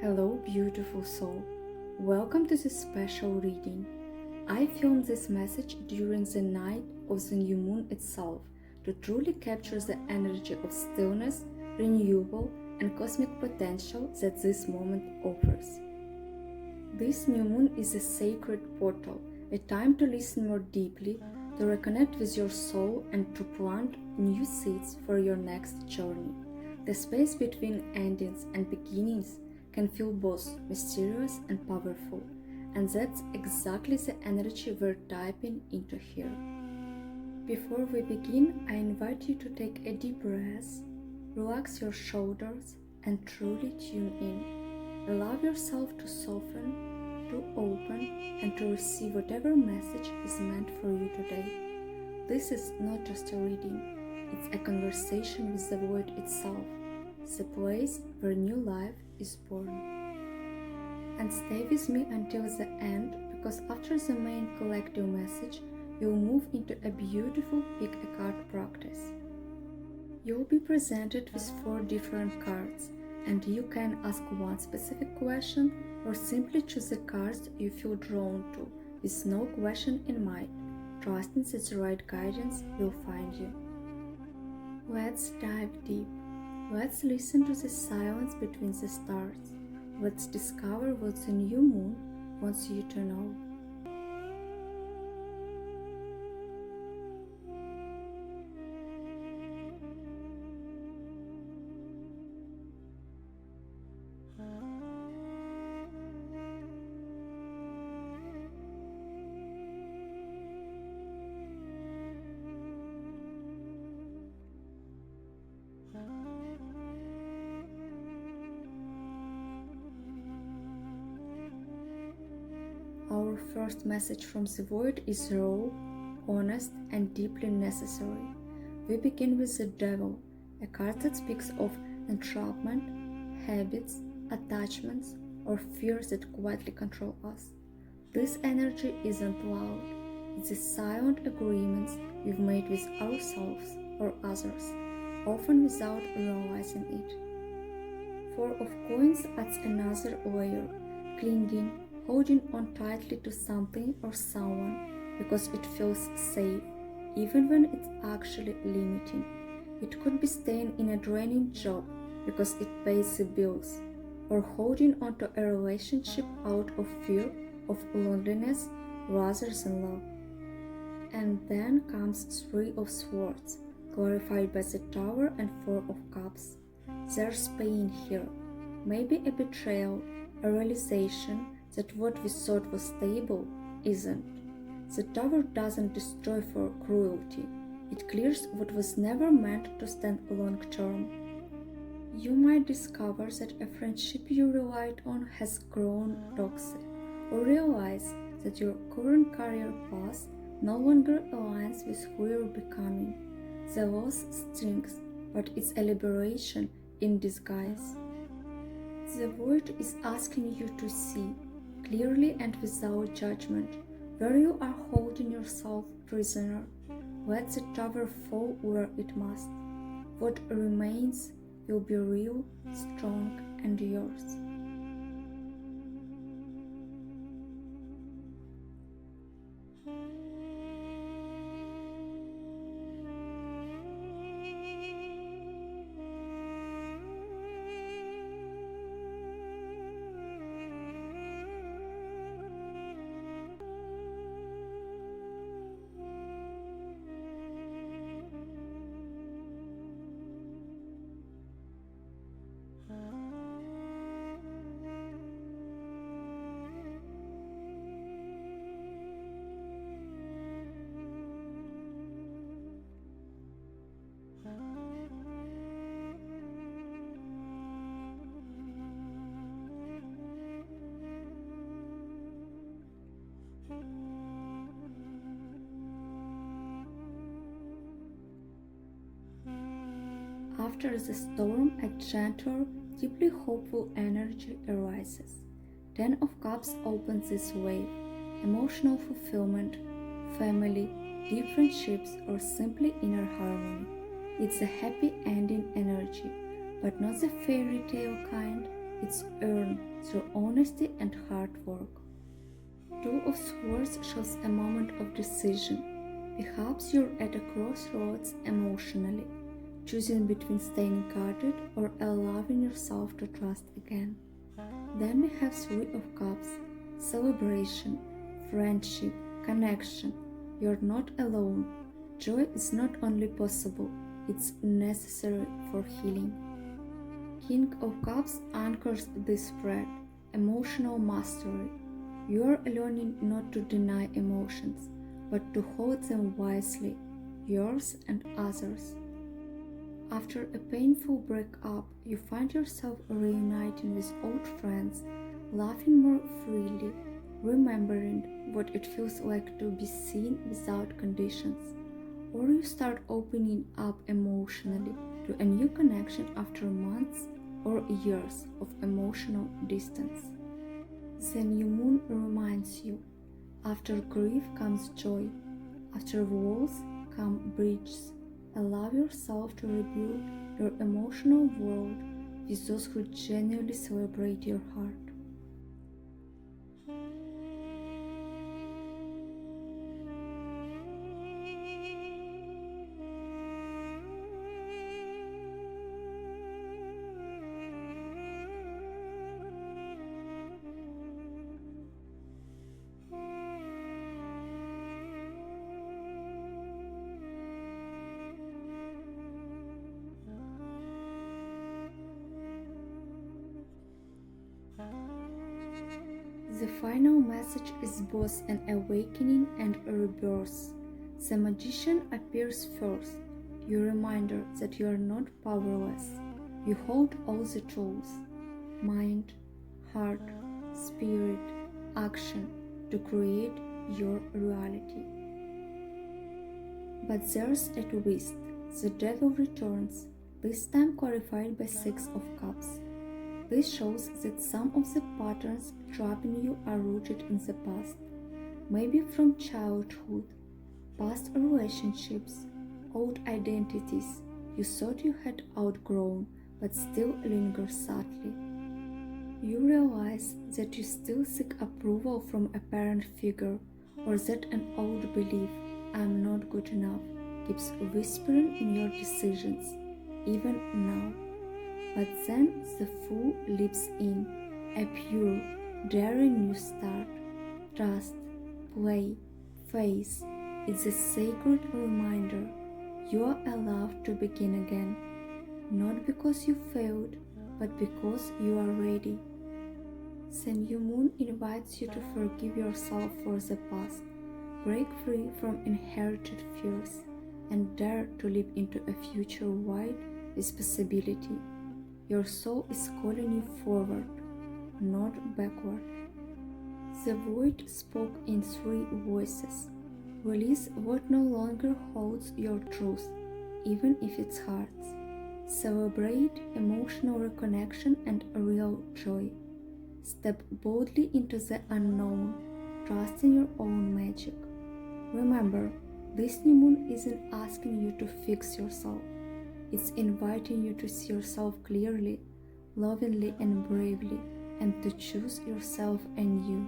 Hello, beautiful soul. Welcome to this special reading. I filmed this message during the night of the new moon itself to truly capture the energy of stillness, renewal, and cosmic potential that this moment offers. This new moon is a sacred portal, a time to listen more deeply, to reconnect with your soul, and to plant new seeds for your next journey. The space between endings and beginnings can feel both mysterious and powerful, and that's exactly the energy we're diving into here. Before we begin, I invite you to take a deep breath, relax your shoulders, and truly tune in. Allow yourself to soften, to open, and to receive whatever message is meant for you today. This is not just a reading, it's a conversation with the void itself, the place where new life is born. And stay with me until the end, because after the main collective message, you'll move into a beautiful pick a card practice. You'll be presented with 4 different cards, and you can ask one specific question or simply choose the cards you feel drawn to, with no question in mind, trusting that the right guidance will find you. Let's dive deep. Let's listen to the silence between the stars. Let's discover what the new moon wants you to know. Our first message from the void is raw, honest, and deeply necessary. We begin with the Devil, a card that speaks of entrapment, habits, attachments, or fears that quietly control us. This energy isn't loud, it's the silent agreements we've made with ourselves or others, often without realizing it. 4 of Coins adds another layer, clinging, holding on tightly to something or someone because it feels safe, even when it's actually limiting. It could be staying in a draining job because it pays the bills, or holding onto a relationship out of fear of loneliness rather than love. And then comes 3 of Swords, clarified by the Tower and 4 of Cups. There's pain here, maybe a betrayal, a realization that what we thought was stable isn't. The Tower doesn't destroy for cruelty, it clears what was never meant to stand long term. You might discover that a friendship you relied on has grown toxic, or realize that your current career path no longer aligns with who you're becoming. The loss stings, but it's a liberation in disguise. The void is asking you to see, clearly and without judgment, where you are holding yourself prisoner. Let the Tower fall where it must. What remains will be real, strong, and yours. After the storm, a gentle, deeply hopeful energy arises. 10 of Cups opens this wave, emotional fulfillment, family, deep friendships, or simply inner harmony. It's a happy ending energy, but not the fairy tale kind, It's earned through honesty and hard work. Two of Swords shows a moment of decision. Perhaps you're at a crossroads emotionally, choosing between staying guarded or allowing yourself to trust again. Then we have Three of Cups, celebration, friendship, connection. You're not alone. Joy is not only possible, it's necessary for healing. King of Cups anchors this thread, emotional mastery. You are learning not to deny emotions, but to hold them wisely, yours and others. After a painful breakup, you find yourself reuniting with old friends, laughing more freely, remembering what it feels like to be seen without conditions. Or you start opening up emotionally to a new connection after months or years of emotional distance. The new moon reminds you, after grief comes joy, after walls come bridges. Allow yourself to rebuild your emotional world with those who genuinely celebrate your heart. The final message is both an awakening and a rebirth. The magician appears first, your reminder that you are not powerless. You hold all the tools, mind, heart, spirit, action, to create your reality. But there's a twist. The devil returns, this time clarified by Six of Cups. This shows that some of the patterns trapping you are rooted in the past, maybe from childhood, past relationships, old identities you thought you had outgrown but still linger subtly. You realize that you still seek approval from a parent figure, or that an old belief, "I'm not good enough," keeps whispering in your decisions, even now. But then the Fool leaps in, a pure, daring new start. Trust, play, face. It's a sacred reminder you are allowed to begin again, not because you failed, but because you are ready. The new moon invites you to forgive yourself for the past, break free from inherited fears, and dare to leap into a future wide with possibility. Your soul is calling you forward, not backward. The void spoke in three voices. Release what no longer holds your truth, even if it hurts. Celebrate emotional reconnection and real joy. Step boldly into the unknown, trusting your own magic. Remember, this new moon isn't asking you to fix yourself. It's inviting you to see yourself clearly, lovingly and bravely, and to choose yourself anew.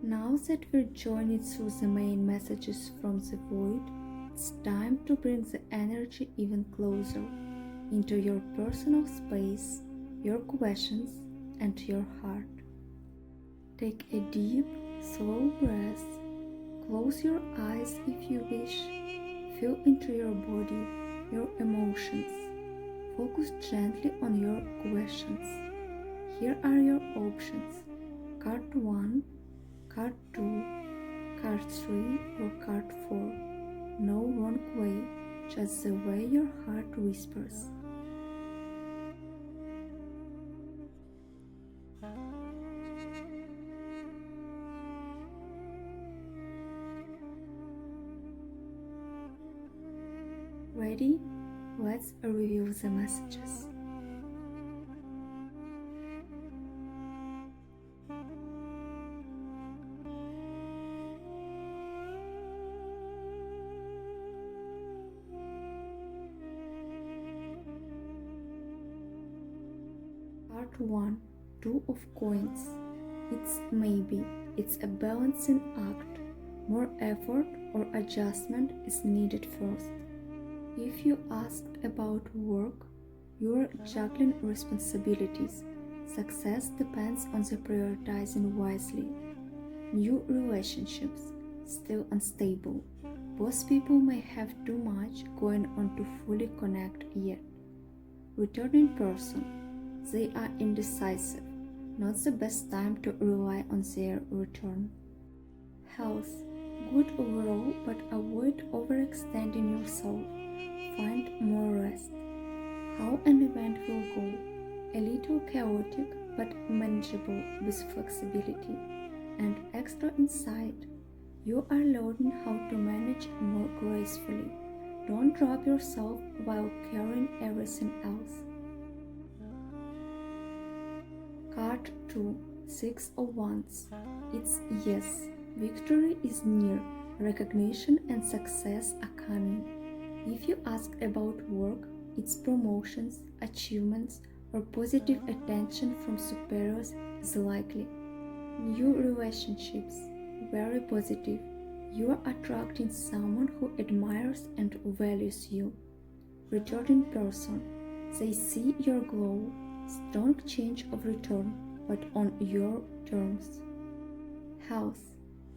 Now that we're journeying through the main messages from the void, it's time to bring the energy even closer into your personal space, your questions, and your heart. Take a deep, slow breath. Close your eyes if you wish. Feel into your body, your emotions. Focus gently on your questions. Here are your options: card 1, card 2, card 3, or card 4. No wrong way, just the way your heart whispers. Ready? Let's review the messages. Card 1, Two of Coins. It's maybe. It's a balancing act. More effort or adjustment is needed first. If you asked about work, you're juggling responsibilities. Success depends on the prioritizing wisely. New relationships, still unstable. Both people may have too much going on to fully connect yet. Returning person, they are indecisive. Not the best time to rely on their return. Health, good overall, but avoid overextending yourself. Find more rest. How an event will go, a little chaotic but manageable with flexibility and extra insight. You are learning how to manage more gracefully. Don't drop yourself while carrying everything else. Card 2, Six of Wands. It's yes. Victory is near. Recognition and success are coming. If you ask about work, it's promotions, achievements, or positive attention from superiors is likely. New relationships, very positive. You are attracting someone who admires and values you. Returning person, they see your glow. Strong change of return, but on your terms. Health,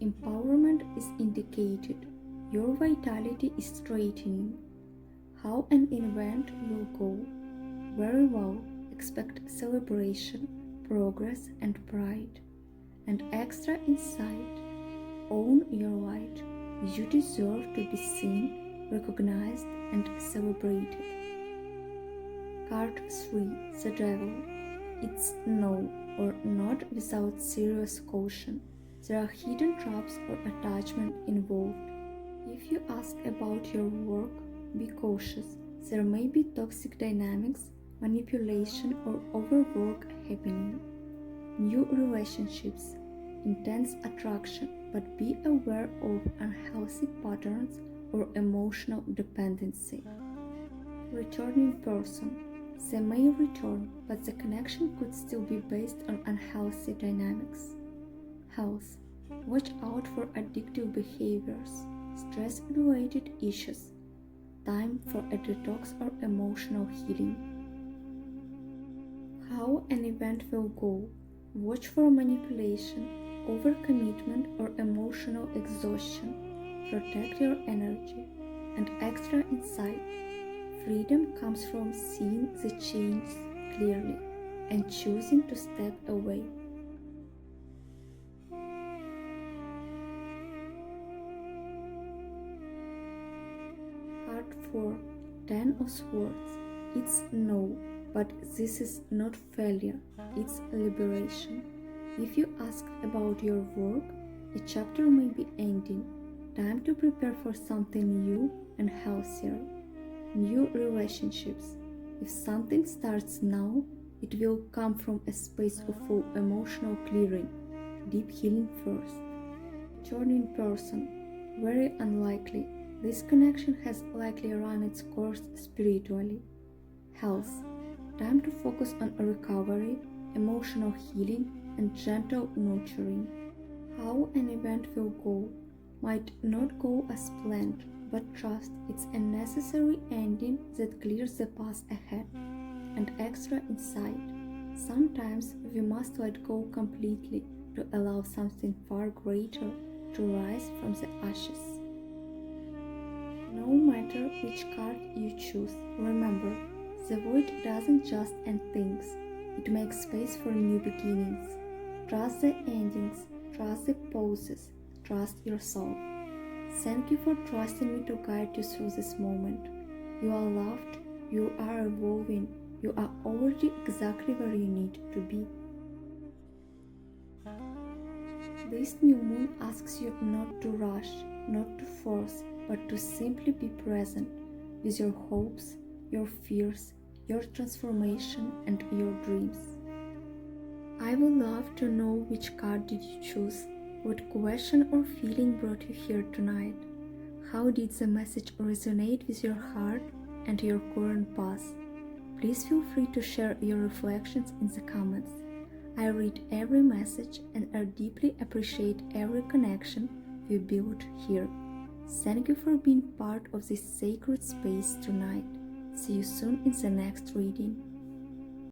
empowerment is indicated. Your vitality is straightening. How an event will go, very well. Expect celebration, progress, and pride. And extra insight. Own your light. You deserve to be seen, recognized, and celebrated. Card 3, The Devil. It's no or not without serious caution. There are hidden traps or attachment involved. If you ask about your work, be cautious. There may be toxic dynamics, manipulation, or overwork happening. New relationships, intense attraction, but be aware of unhealthy patterns or emotional dependency. Returning person, they may return, but the connection could still be based on unhealthy dynamics. Health, watch out for addictive behaviors, stress-related issues. Time for a detox or emotional healing. How an event will go. Watch for manipulation, overcommitment, or emotional exhaustion. Protect your energy. And extra insight. Freedom comes from seeing the change clearly and choosing to step away. Card 4, Ten of Swords. It's no, but this is not failure, it's liberation. If you asked about your work, a chapter may be ending. Time to prepare for something new and healthier. New relationships. If something starts now, it will come from a space of full emotional clearing, deep healing first. Returning person. Very unlikely. This connection has likely run its course spiritually. Health. Time to focus on recovery, emotional healing, and gentle nurturing. How an event will go might not go as planned, but trust it's a necessary ending that clears the path ahead. And extra insight. Sometimes we must let go completely to allow something far greater to rise from the ashes. No matter which card you choose, remember, the void doesn't just end things, it makes space for new beginnings. Trust the endings, trust the pauses, trust yourself. Thank you for trusting me to guide you through this moment. You are loved, you are evolving, you are already exactly where you need to be. This new moon asks you not to rush, not to force, but to simply be present with your hopes, your fears, your transformation, and your dreams. I would love to know which card did you choose, what question or feeling brought you here tonight. How did the message resonate with your heart and your current path? Please feel free to share your reflections in the comments. I read every message and I deeply appreciate every connection we build here. Thank you for being part of this sacred space tonight. See you soon in the next reading.